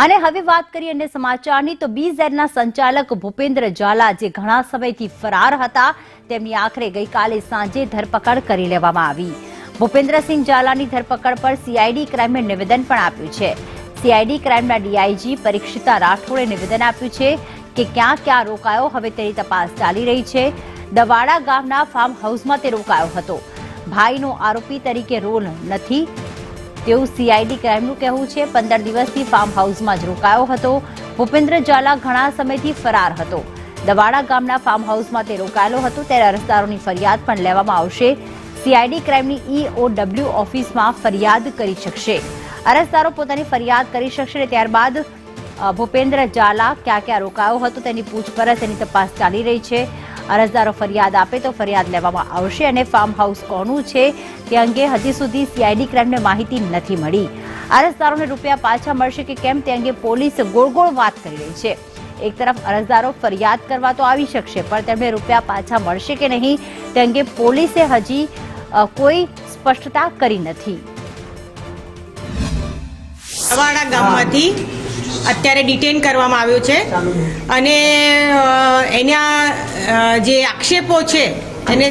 અને હવે વાત કરીએ અન્ય સમાચારની તો BZના સંચાલક ભૂપેન્દ્ર ઝાલા જે ઘણા સમયથી ફરાર હતા તેમની આખરે ગઈકાલે સાંજે ધરપકડ કરી લેવામાં આવી। ભૂપેન્દ્રસિંહ ઝાલાની ધરપકડ પર CID ક્રાઇમે નિવેદન પણ આપ્યું છે। CID ક્રાઇમના DIG પરીક્ષિતા રાઠોડે નિવેદન આપ્યું છે કે ક્યાં રોકાયો હવે તેની તપાસ ચાલી રહી છે। દવાડા ગામના ફાર્મ હાઉસમાં તે રોકાયો હતો। ભાઈનો આરોપી તરીકે રોલ નથી તેવું CID ક્રાઇમનું કહેવું છે। 15 દિવસથી ફાર્મ હાઉસમાં જ રોકાયો હતો। ભૂપેન્દ્ર ઝાલા ઘણા સમયથી ફરાર હતો। દવાડા ગામના ફાર્મ હાઉસમાં તે રોકાયેલો હતો ત્યારે અરજદારોની ફરિયાદ પણ લેવામાં આવશે। CID ક્રાઇમની EOW ઓફિસમાં ફરિયાદ કરી શકશે। અરજદારો પોતાની ફરિયાદ કરી શકશે અને ત્યારબાદ ભૂપેન્દ્ર ઝાલા ક્યાં રોકાયો હતો તેની પૂછપરછ તેની તપાસ ચાલી રહી છે। અરજદારો ફરિયાદ આપે તો ફરિયાદ લેવામાં આવશે અને ફાર્મ હાઉસ કોનું છે તે અંગે હજી સુધી CID ક્રાઇમને માહિતી નથી મળી। અરજદારોને રૂપિયા પાછા મળશે કે કેમ તે અંગે પોલીસ ગોળ વાત કરી રહી છે। એક તરફ અરજદારો ફરિયાદ કરવા તો આવી શકશે પણ તેમને રૂપિયા પાછા મળશે કે નહીં તે અંગે પોલીસે હજી કોઈ સ્પષ્ટતા કરી નથી। દવાડા ગામમાંથી અત્યારે ડિટેન કરવામાં આવ્યો છે અને એના જે આક્ષેપો છે એને